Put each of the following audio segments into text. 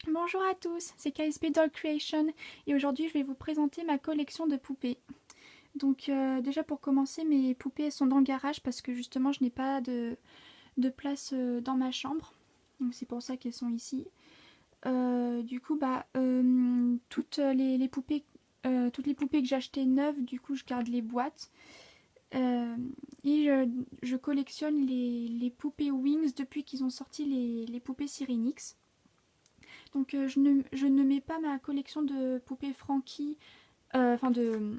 Bonjour à tous, c'est KSP Doll Creation et aujourd'hui je vais vous présenter ma collection de poupées. Donc déjà pour commencer, mes poupées elles sont dans le garage parce que justement je n'ai pas de place dans ma chambre. Donc c'est pour ça qu'elles sont ici. Du coup toutes les poupées que j'ai achetées neuves, du coup je garde les boîtes. Euh, et je collectionne les poupées Wings depuis qu'ils ont sorti les poupées Syrinix. Donc je ne mets pas ma collection de poupées Frankie, enfin de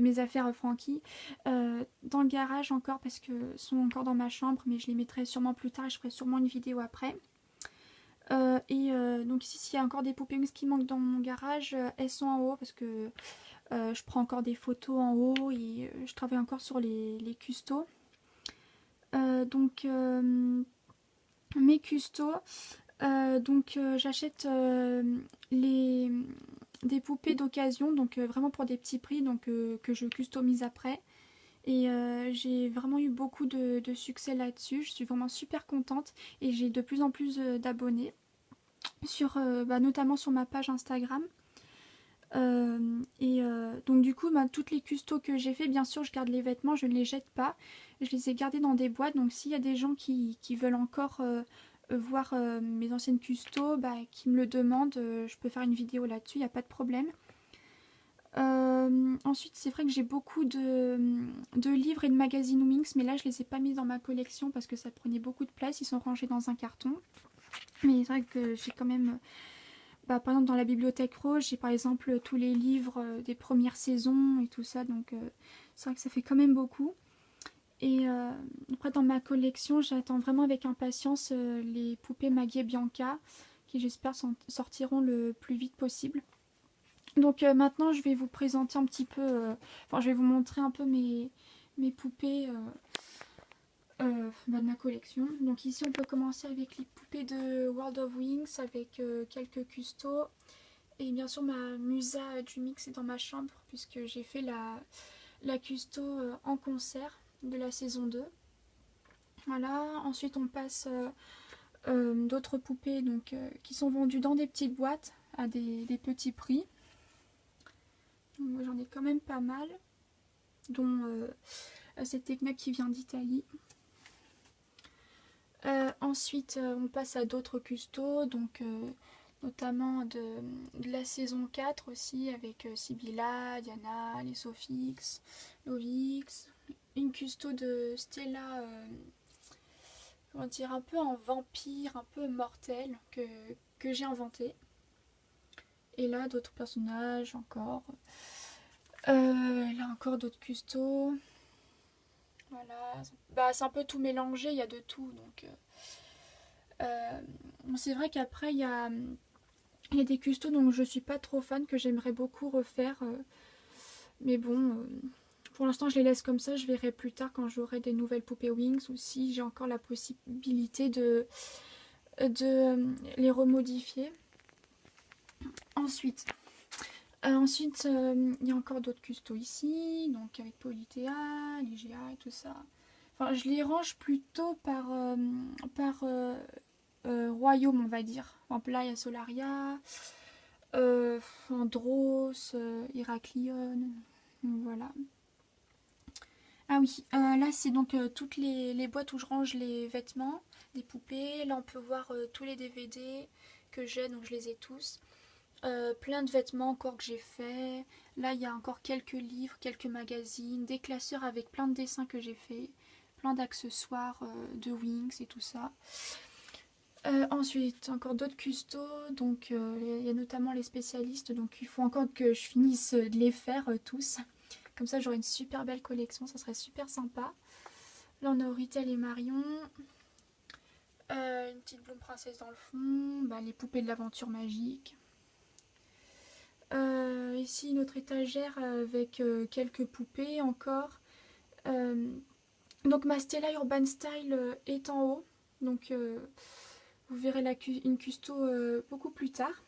mes affaires Frankie, dans le garage encore parce que sont encore dans ma chambre, mais je les mettrai sûrement plus tard et je ferai sûrement une vidéo après. Donc ici, s'il y a encore des poupées qui manquent dans mon garage, elles sont en haut parce que je prends encore des photos en haut et je travaille encore sur les custos. Mes custos, j'achète les, des poupées d'occasion, donc vraiment pour des petits prix, donc que je customise après. Et j'ai vraiment eu beaucoup de succès là-dessus. Je suis vraiment super contente et j'ai de plus en plus d'abonnés, notamment sur ma page Instagram. Donc du coup, toutes les custos que j'ai fait, bien sûr, je garde les vêtements, je ne les jette pas. Je les ai gardés dans des boîtes. Donc s'il y a des gens qui veulent encore voir mes anciennes custos, qui me le demandent, je peux faire une vidéo là-dessus, il n'y a pas de problème. Ensuite, c'est vrai que j'ai beaucoup de livres et de magazines Wings, mais là, je les ai pas mis dans ma collection parce que ça prenait beaucoup de place. Ils sont rangés dans un carton. Mais c'est vrai que j'ai quand même... par exemple, dans la bibliothèque rose, j'ai par exemple tous les livres des premières saisons et tout ça. Donc, c'est vrai que ça fait quand même beaucoup. Et après, dans ma collection, j'attends vraiment avec impatience les poupées Maggie et Bianca, qui j'espère sortiront le plus vite possible. Donc maintenant, je vais vous présenter un petit peu, je vais vous montrer un peu mes poupées de ma collection. Donc ici, on peut commencer avec les poupées de World of Wings, avec quelques custos. Et bien sûr, ma Musa du mix est dans ma chambre, puisque j'ai fait la custo en concert de la saison 2. Voilà, ensuite on passe d'autres poupées qui sont vendues dans des petites boîtes à des petits prix. J'en ai quand même pas mal, dont cette technique qui vient d'Italie. Ensuite, on passe à d'autres custos, notamment de la saison 4 aussi, avec Sibylla, Diana, les Sophix, Lovix. Une custo de Stella, on va dire un peu en vampire, un peu mortel, que j'ai inventé. Et là, d'autres personnages encore. Là encore d'autres custos. Voilà. C'est un peu tout mélangé, il y a de tout. C'est vrai qu'après, il y a des custos dont je suis pas trop fan, que j'aimerais beaucoup refaire. Mais bon, pour l'instant, je les laisse comme ça. Je verrai plus tard quand j'aurai des nouvelles poupées Wings ou si j'ai encore la possibilité de les remodifier. Ensuite, il y a encore d'autres custos ici, donc avec Polytea, Ligia et tout ça. Enfin, je les range plutôt par royaume, on va dire. En là, il y a Solaria, Andros, Héraclion, voilà. Ah oui, là c'est donc toutes les boîtes où je range les vêtements, des poupées. Là on peut voir tous les DVD que j'ai, donc je les ai tous. Plein de vêtements encore que j'ai fait. Là il y a encore quelques livres, quelques magazines, des classeurs avec plein de dessins que j'ai fait, plein d'accessoires de Wings et tout ça. Ensuite, encore d'autres custos, donc il y a notamment les spécialistes, donc il faut encore que je finisse de les faire tous. Comme ça, j'aurai une super belle collection, ça serait super sympa. Là, on a Auritel et Marion. Une petite blonde princesse dans le fond. Les poupées de l'aventure magique. Ici, une autre étagère avec quelques poupées encore. Donc, ma Stella Urban Style est en haut. Donc, vous verrez une custo beaucoup plus tard.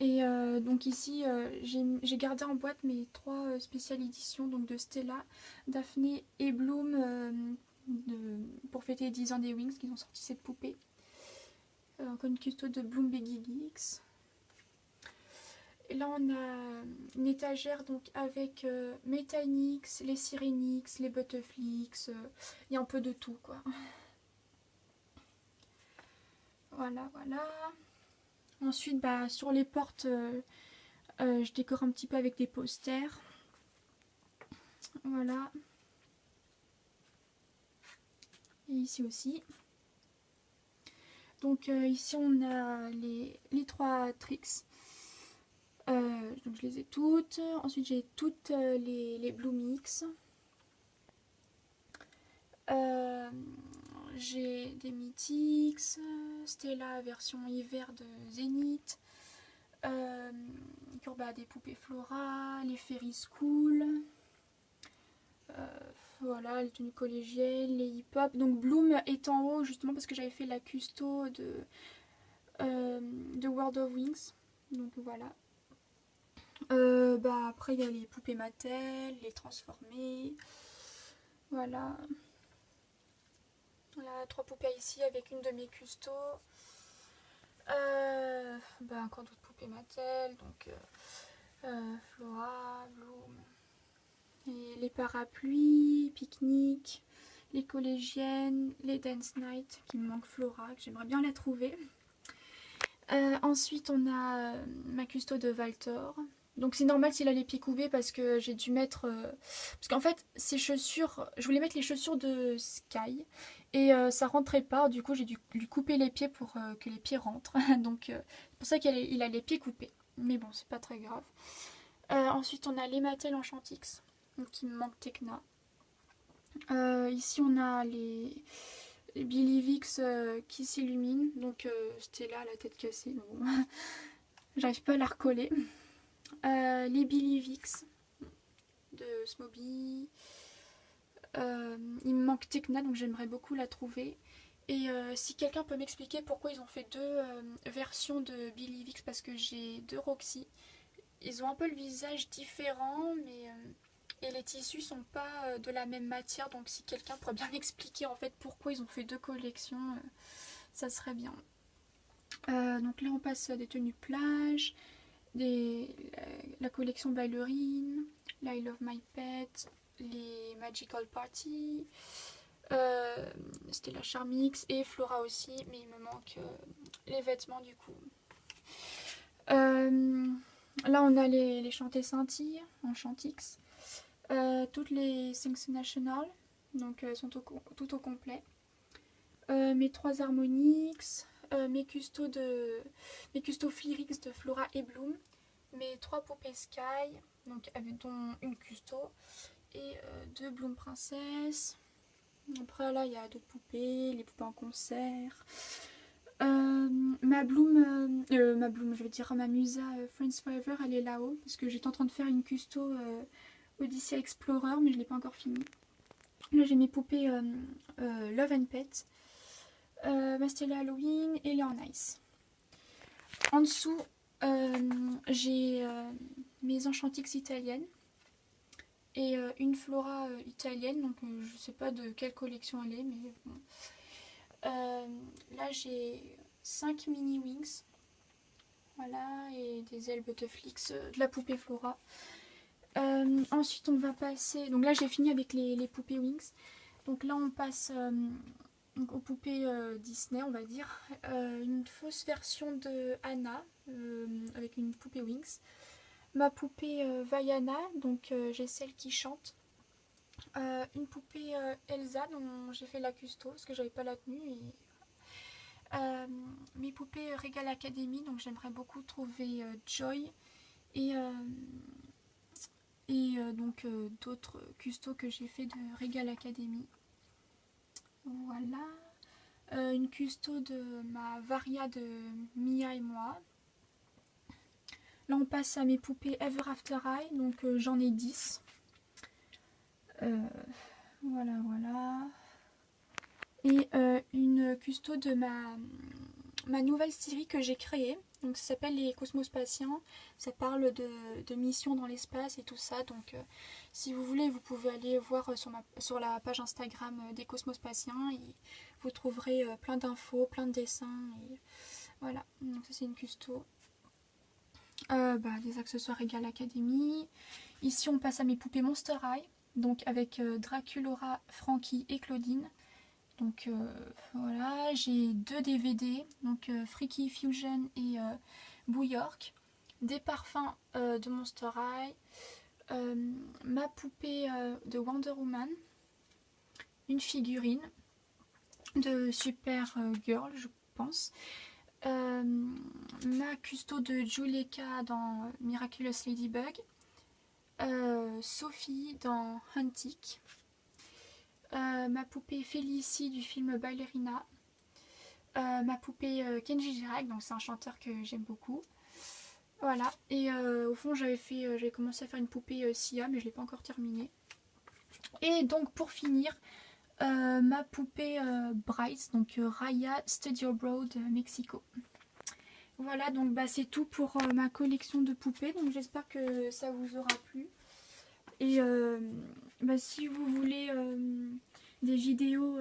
Et donc ici, j'ai gardé en boîte mes trois spéciales éditions donc de Stella, Daphné et Bloom pour fêter les 10 ans des Wings qui ont sorti cette poupée. Encore une custo de Bloom Beggy Geeks. Et là on a une étagère donc avec Metanix, les Sirenix, les Butterflix, il y a un peu de tout quoi. Voilà, voilà. Ensuite, bah, sur les portes, je décore un petit peu avec des posters. Voilà. Et ici aussi. Donc ici on a les 3 tricks. Donc je les ai toutes. Ensuite j'ai toutes les Blue Mix. J'ai des Mythics, Stella version hiver de Zénith, Kurba des poupées Flora, les Fairy School, voilà, les tenues collégiennes, les hip-hop. Donc Bloom est en haut justement parce que j'avais fait la custo de World of Wings. Donc voilà. Bah, après il y a les poupées Mattel, les transformées. Voilà. Voilà, 3 poupées ici avec une de mes custos. Bah, encore d'autres poupées Mattel, donc Flora, Bloom, et les parapluies, pique-nique, les collégiennes, les dance night, qui me manque Flora, que j'aimerais bien la trouver. Ensuite on a ma custo de Valtor. Donc c'est normal s'il a les pieds coupés parce que j'ai dû mettre... parce qu'en fait ces chaussures, je voulais mettre les chaussures de Sky et ça rentrait pas, du coup j'ai dû lui couper les pieds pour que les pieds rentrent. Donc c'est pour ça qu'il a les pieds coupés. Mais bon, c'est pas très grave. Ensuite on a les Mattel Enchantix, donc il me manque Tekna. Ici on a les Billy Vix qui s'illuminent, donc Stella la tête cassée, bon. J'arrive pas à la recoller. Les Billy Vix de Smoby. Il me manque Tekna, donc j'aimerais beaucoup la trouver. Et si quelqu'un peut m'expliquer pourquoi ils ont fait 2 versions de Billy Vix, parce que j'ai 2 Roxy. Ils ont un peu le visage différent, mais et les tissus sont pas de la même matière, donc si quelqu'un pourrait bien m'expliquer en fait pourquoi ils ont fait 2 collections, ça serait bien. Donc là on passe à des tenues plage, la collection ballerine, la I Love My Pet, les Magical Party, c'était la Charmix et Flora aussi, mais il me manque les vêtements du coup. Là on a les chantées scintilles en Chantix, toutes les Things National, donc elles sont tout au complet. Mes 3 Harmonix, mes custos Flyrix de Flora et Bloom, mes 3 poupées Sky, donc dont une custo, et 2 Bloom Princess. Après là il y a d'autres poupées, les poupées en concert. Ma Bloom, je veux dire ma Musa Friends Forever, elle est là-haut, parce que j'étais en train de faire une custo Odyssey Explorer, mais je l'ai pas encore fini. Là j'ai mes poupées Love and Pet, ma Stella Halloween et les en Ice. En dessous, j'ai mes Enchantix italiennes et une Flora italienne, donc je sais pas de quelle collection elle est, mais bon. Là j'ai 5 mini wings, voilà, et des ailes Butterflix, de la poupée Flora. Ensuite on va passer, donc là j'ai fini avec les poupées wings, donc là on passe donc aux poupées Disney on va dire, une fausse version de Anna avec une poupée wings, ma poupée Vaiana, donc j'ai celle qui chante, une poupée Elsa dont j'ai fait la custo parce que j'avais pas la tenue, et mes poupées Regal Academy, donc j'aimerais beaucoup trouver Joy et donc d'autres custos que j'ai fait de Regal Academy. Voilà. Une custo de ma Varia de Mia et moi. Là on passe à mes poupées Ever After Eye, donc j'en ai 10. Voilà, voilà. Et une custo de ma nouvelle série que j'ai créée. Donc ça s'appelle les Cosmospatiens. Ça parle de missions dans l'espace et tout ça. Donc si vous voulez, vous pouvez aller voir sur la page Instagram des Cosmospatiens. Et vous trouverez plein d'infos, plein de dessins. Et voilà, donc ça c'est une custo. Des accessoires Egal Academy. Ici on passe à mes poupées Monster High, donc avec Draculaura, Frankie et Claudine. Donc voilà, j'ai 2 DVD, donc Freaky Fusion et Boo York, des parfums de Monster High, ma poupée de Wonder Woman, une figurine de Super Girl, je pense, ma custo de Juleka dans Miraculous Ladybug, Sophie dans Huntic, ma poupée Félicie du film Ballerina, ma poupée Kenji Girac, donc c'est un chanteur que j'aime beaucoup. Voilà, et au fond j'avais commencé à faire une poupée Sia, mais je ne l'ai pas encore terminée. Et donc pour finir, ma poupée Bryce, donc Raya Studio Abroad Mexico. Voilà, donc c'est tout pour ma collection de poupées, donc j'espère que ça vous aura plu. Et si vous voulez des vidéos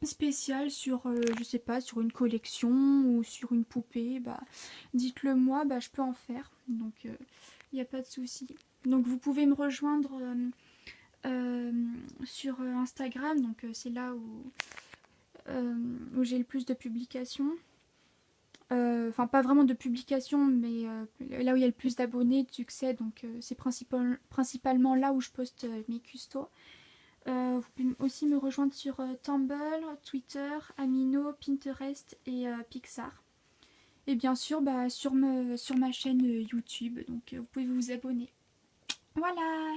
spéciales sur, je sais pas, sur une collection ou sur une poupée, dites-le moi, je peux en faire. Donc il n'y a pas de souci. Donc vous pouvez me rejoindre sur Instagram, donc c'est là où j'ai le plus de publications. Enfin pas vraiment de publications, mais là où il y a le plus d'abonnés, de succès, donc c'est principalement là où je poste mes custos. Vous pouvez aussi me rejoindre sur Tumblr, Twitter, Amino, Pinterest et Pixar. Et bien sûr sur ma chaîne YouTube, donc vous pouvez vous abonner. Voilà!